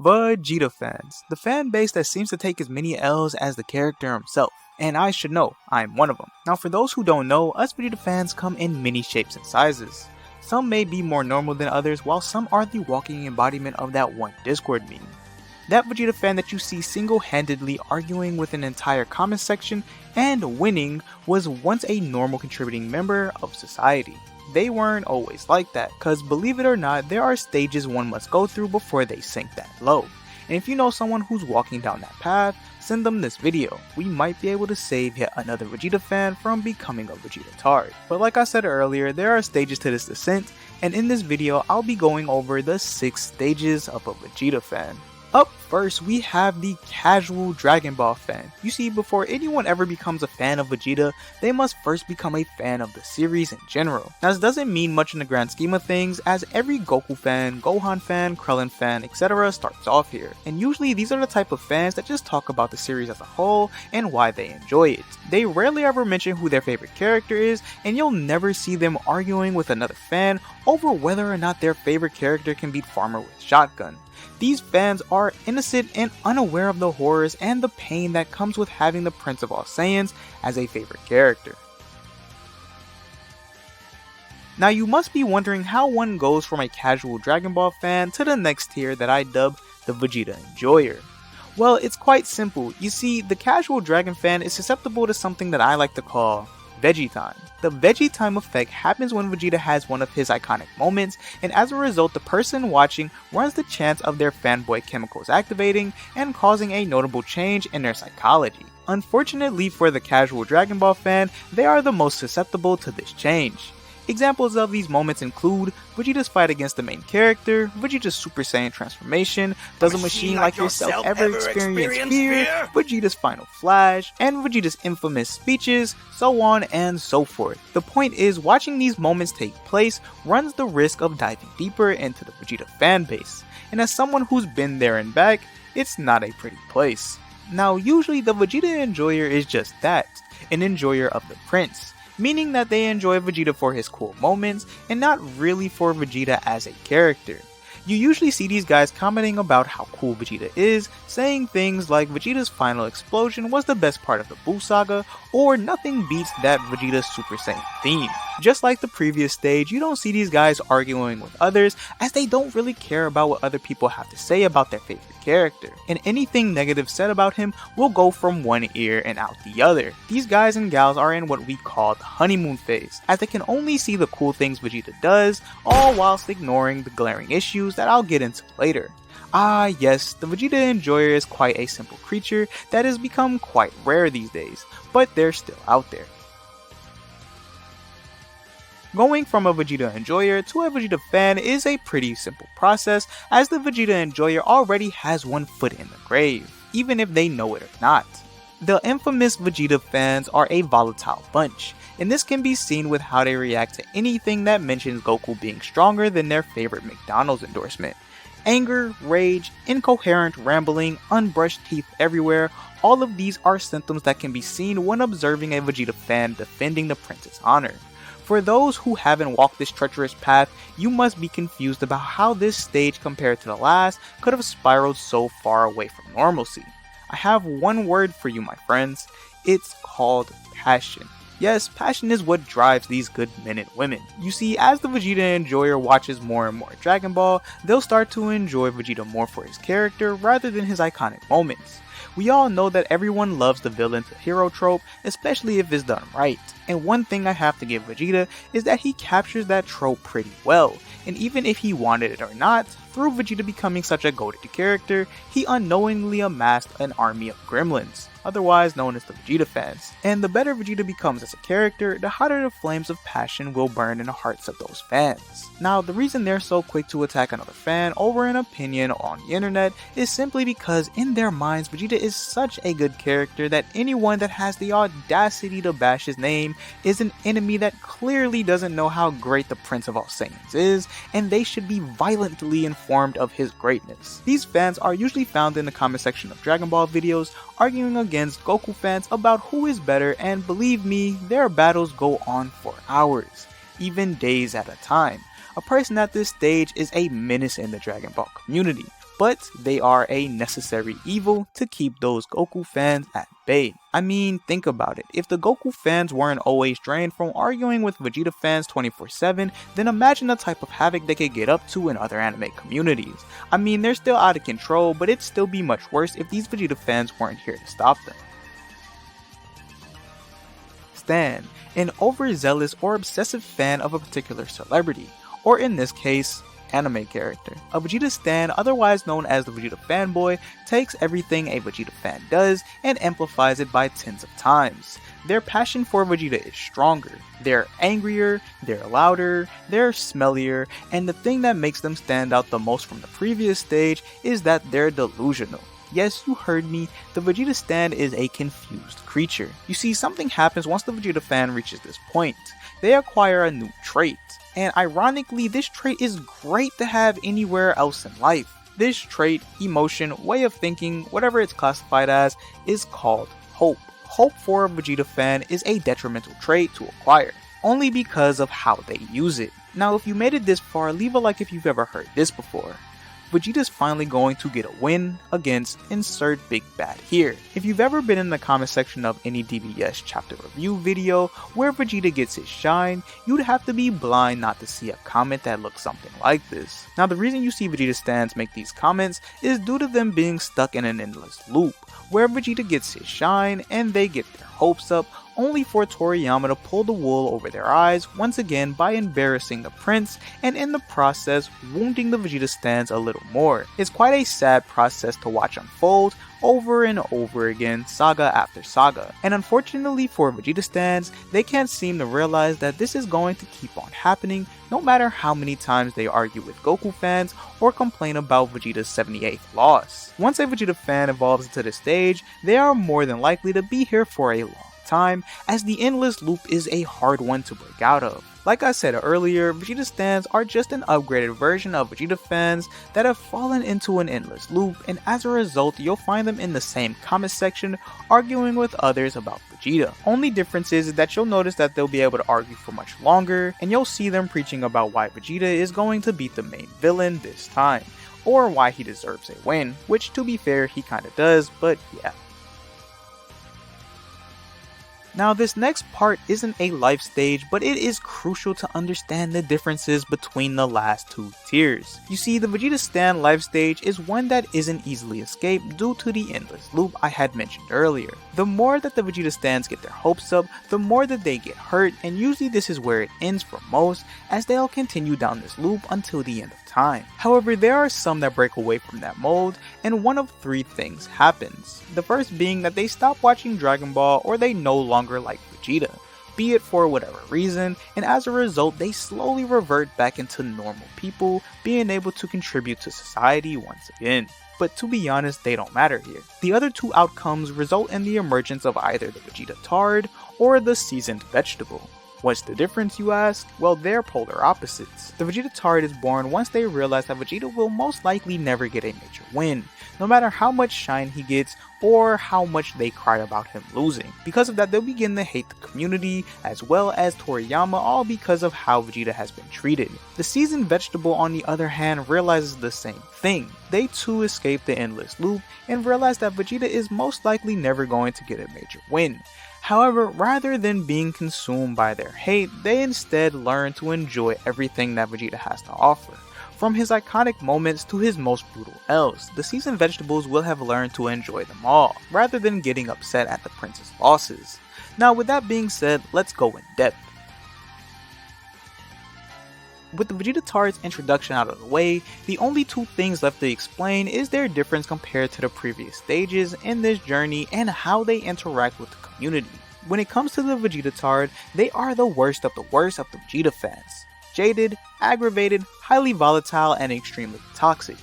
Vegeta fans, the fan base that seems to take as many L's as the character himself. And I should know, I'm one of them. Now for those who don't know, us Vegeta fans come in many shapes and sizes. Some may be more normal than others, while some are the walking embodiment of that one Discord meme. That Vegeta fan that you see single-handedly arguing with an entire comment section and winning was once a normal contributing member of society. They weren't always like that, cause believe it or not, there are stages one must go through before they sink that low. And if you know someone who's walking down that path, send them this video. We might be able to save yet another Vegeta fan from becoming a Vegetard. But like I said earlier, there are stages to this descent, and in this video I'll be going over the 6 stages of a Vegeta fan. Up first, we have the casual Dragon Ball fan. You see, before anyone ever becomes a fan of Vegeta, they must first become a fan of the series in general. Now this doesn't mean much in the grand scheme of things, as every Goku fan, Gohan fan, Krillin fan, etc. starts off here. And usually these are the type of fans that just talk about the series as a whole and why they enjoy it. They rarely ever mention who their favorite character is, and you'll never see them arguing with another fan over whether or not their favorite character can beat Farmer with Shotgun. These fans are innocent and unaware of the horrors and the pain that comes with having the Prince of All Saiyans as a favorite character. Now you must be wondering how one goes from a casual Dragon Ball fan to the next tier that I dub the Vegeta Enjoyer. Well, it's quite simple. You see, the casual Dragon fan is susceptible to something that I like to call Veggie Time. The Veggie Time effect happens when Vegeta has one of his iconic moments, and as a result the person watching runs the chance of their fanboy chemicals activating and causing a notable change in their psychology. Unfortunately for the casual Dragon Ball fan, they are the most susceptible to this change. Examples of these moments include Vegeta's fight against the main character, Vegeta's Super Saiyan transformation, does a machine like yourself ever experience fear, Vegeta's final flash, and Vegeta's infamous speeches, so on and so forth. The point is, watching these moments take place runs the risk of diving deeper into the Vegeta fanbase, and as someone who's been there and back, it's not a pretty place. Now usually the Vegeta Enjoyer is just that, an enjoyer of the prince, meaning that they enjoy Vegeta for his cool moments and not really for Vegeta as a character. You usually see these guys commenting about how cool Vegeta is, saying things like Vegeta's final explosion was the best part of the Buu saga, or nothing beats that Vegeta Super Saiyan theme. Just like the previous stage, you don't see these guys arguing with others, as they don't really care about what other people have to say about their favorite character, and anything negative said about him will go from one ear and out the other. These guys and gals are in what we call the honeymoon phase, as they can only see the cool things Vegeta does, all whilst ignoring the glaring issues that I'll get into later. Ah yes, the Vegeta Enjoyer is quite a simple creature that has become quite rare these days, but they're still out there. Going from a Vegeta Enjoyer to a Vegeta fan is a pretty simple process, as the Vegeta Enjoyer already has one foot in the grave, even if they know it or not. The infamous Vegeta fans are a volatile bunch, and this can be seen with how they react to anything that mentions Goku being stronger than their favorite McDonald's endorsement. Anger, rage, incoherent rambling, unbrushed teeth everywhere, all of these are symptoms that can be seen when observing a Vegeta fan defending the prince's honor. For those who haven't walked this treacherous path, you must be confused about how this stage compared to the last could have spiraled so far away from normalcy. I have one word for you, my friends. It's called passion. Yes, passion is what drives these good men and women. You see, as the Vegeta Enjoyer watches more and more Dragon Ball, they'll start to enjoy Vegeta more for his character rather than his iconic moments. We all know that everyone loves the villain to hero trope, especially if it's done right. And one thing I have to give Vegeta is that he captures that trope pretty well, and even if he wanted it or not, through Vegeta becoming such a goated character, he unknowingly amassed an army of gremlins, otherwise known as the Vegeta fans. And the better Vegeta becomes as a character, the hotter the flames of passion will burn in the hearts of those fans. Now, the reason they're so quick to attack another fan over an opinion on the internet is simply because in their minds Vegeta is such a good character that anyone that has the audacity to bash his name is an enemy that clearly doesn't know how great the Prince of All Saiyans is, and they should be violently informed of his greatness. These fans are usually found in the comment section of Dragon Ball videos, arguing against Goku fans about who is better, and believe me, their battles go on for hours, even days at a time. A person at this stage is a menace in the Dragon Ball community, but they are a necessary evil to keep those Goku fans at bay. I mean, think about it. If the Goku fans weren't always drained from arguing with Vegeta fans 24/7, then imagine the type of havoc they could get up to in other anime communities. I mean, they're still out of control, but it'd still be much worse if these Vegeta fans weren't here to stop them. Stan, an overzealous or obsessive fan of a particular celebrity, or in this case, anime character. A Vegeta Stan, otherwise known as the Vegeta Fanboy, takes everything a Vegeta fan does and amplifies it by tens of times. Their passion for Vegeta is stronger, they're angrier, they're louder, they're smellier, and the thing that makes them stand out the most from the previous stage is that they're delusional. Yes, you heard me, the Vegeta Stan is a confused creature. You see, something happens once the Vegeta fan reaches this point. They acquire a new trait. And ironically, this trait is great to have anywhere else in life. This trait, emotion, way of thinking, whatever it's classified as, is called hope. Hope for a Vegeta fan is a detrimental trait to acquire, only because of how they use it. Now, if you made it this far, leave a like if you've ever heard this before. Vegeta's finally going to get a win against insert big bad here. If you've ever been in the comment section of any DBS chapter review video where Vegeta gets his shine, you'd have to be blind not to see a comment that looks something like this. Now the reason you see Vegeta stans make these comments is due to them being stuck in an endless loop, where Vegeta gets his shine and they get their hopes up, only for Toriyama to pull the wool over their eyes once again by embarrassing the prince and in the process wounding the Vegeta stans a little more. It's quite a sad process to watch unfold over and over again, saga after saga, and unfortunately for Vegeta stans, they can't seem to realize that this is going to keep on happening no matter how many times they argue with Goku fans or complain about Vegeta's 78th loss. Once a Vegeta fan evolves into the stage, they are more than likely to be here for a long time, as the endless loop is a hard one to break out of. Like I said earlier, Vegeta stans are just an upgraded version of Vegeta fans that have fallen into an endless loop, and as a result you'll find them in the same comment section arguing with others about Vegeta. Only difference is that you'll notice that they'll be able to argue for much longer, and you'll see them preaching about why Vegeta is going to beat the main villain this time, or why he deserves a win, which to be fair he kinda does, but yeah. Now this next part isn't a life stage, but it is crucial to understand the differences between the last two tiers. You see, the Vegeta Stan life stage is one that isn't easily escaped due to the endless loop I had mentioned earlier. The more that the Vegeta Stans get their hopes up, the more that they get hurt, and usually this is where it ends for most, as they'll continue down this loop until the end of time. However, there are some that break away from that mold, and one of three things happens. The first being that they stop watching Dragon Ball or they no longer like Vegeta, be it for whatever reason, and as a result they slowly revert back into normal people, being able to contribute to society once again. But to be honest, they don't matter here. The other two outcomes result in the emergence of either the Vegetard or the seasoned vegetable. What's the difference, you ask? Well, they're polar opposites. The Vegetard is born once they realize that Vegeta will most likely never get a major win, no matter how much shine he gets or how much they cry about him losing. Because of that, they'll begin to hate the community as well as Toriyama, all because of how Vegeta has been treated. The seasoned vegetable, on the other hand, realizes the same thing. They too escape the endless loop and realize that Vegeta is most likely never going to get a major win. However, rather than being consumed by their hate, they instead learn to enjoy everything that Vegeta has to offer. From his iconic moments to his most brutal L's, the seasoned vegetables will have learned to enjoy them all, rather than getting upset at the prince's losses. Now with that being said, let's go in depth. With the Vegetard's introduction out of the way, the only two things left to explain is their difference compared to the previous stages in this journey and how they interact with the community. When it comes to the Vegetard, they are the worst of the Vegeta fans. Jaded, aggravated, highly volatile, and extremely toxic.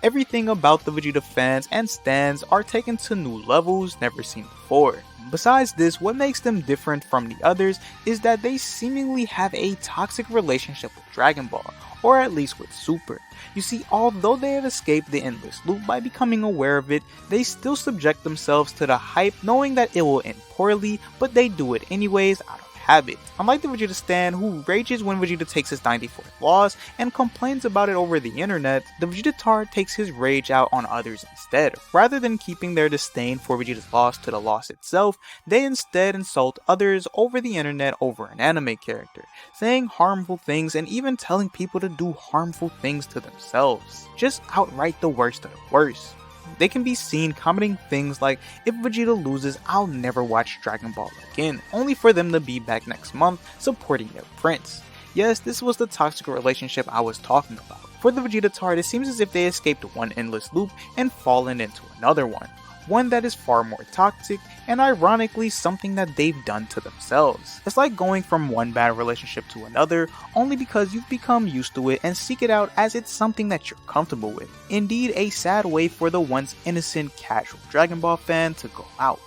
Everything about the Vegeta fans and stans are taken to new levels never seen before. Besides this, what makes them different from the others is that they seemingly have a toxic relationship with Dragon Ball, or at least with Super. You see, although they have escaped the endless loop by becoming aware of it, they still subject themselves to the hype knowing that it will end poorly, but they do it anyways out of habit. Unlike the Vegeta Stan, who rages when Vegeta takes his 94th loss and complains about it over the internet, the Vegetard takes his rage out on others instead. Rather than keeping their disdain for Vegeta's loss to the loss itself, they instead insult others over the internet over an anime character, saying harmful things and even telling people to do harmful things to themselves. Just outright the worst of the worst. They can be seen commenting things like, "If Vegeta loses, I'll never watch Dragon Ball again," only for them to be back next month supporting their prince. Yes, this was the toxic relationship I was talking about. For the Vegetard, it seems as if they escaped one endless loop and fallen into another one that is far more toxic and ironically something that they've done to themselves. It's like going from one bad relationship to another only because you've become used to it and seek it out as it's something that you're comfortable with. Indeed, a sad way for the once innocent casual Dragon Ball fan to go out.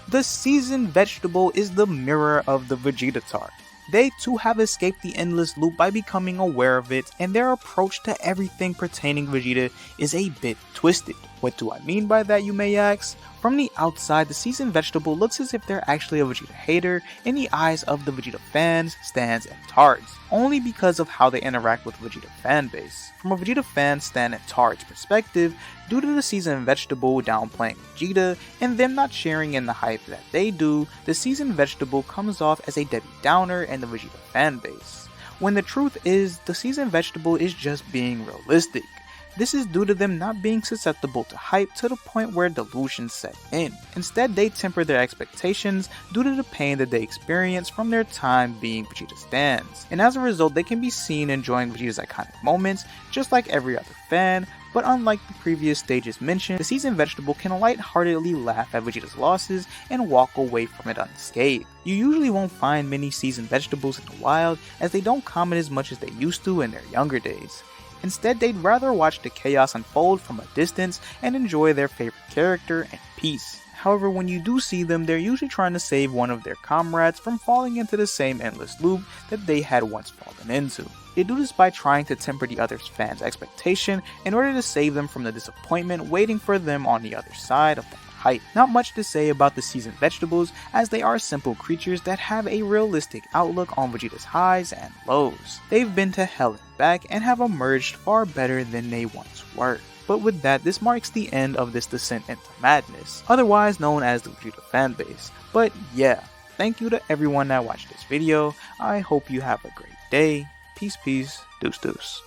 The seasoned vegetable is the mirror of the Vegetard. They too have escaped the endless loop by becoming aware of it, and their approach to everything pertaining Vegeta is a bit twisted. What do I mean by that, you may ask? From the outside, the seasoned vegetable looks as if they're actually a Vegeta hater in the eyes of the Vegeta fans, stans, and tards, only because of how they interact with Vegeta fanbase. From a Vegeta fan, stan, and tard's perspective, due to the seasoned vegetable downplaying Vegeta and them not sharing in the hype that they do, the seasoned vegetable comes off as a Debbie Downer in the Vegeta fanbase. When the truth is, the seasoned vegetable is just being realistic. This is due to them not being susceptible to hype to the point where delusions set in. Instead, they temper their expectations due to the pain that they experience from their time being Vegeta stans. And as a result, they can be seen enjoying Vegeta's iconic moments just like every other fan, but unlike the previous stages mentioned, the seasoned vegetable can lightheartedly laugh at Vegeta's losses and walk away from it unscathed. You usually won't find many seasoned vegetables in the wild as they don't comment as much as they used to in their younger days. Instead, they'd rather watch the chaos unfold from a distance and enjoy their favorite character in peace. However, when you do see them, they're usually trying to save one of their comrades from falling into the same endless loop that they had once fallen into. They do this by trying to temper the other fans' expectation in order to save them from the disappointment waiting for them on the other side of that hype. Not much to say about the seasoned vegetables, as they are simple creatures that have a realistic outlook on Vegeta's highs and lows. They've been to hell and back and have emerged far better than they once were. But with that, this marks the end of this descent into madness, otherwise known as the Vegeta fanbase. But yeah, thank you to everyone that watched this video. I hope you have a great day. Peace, peace, deuce, deuce.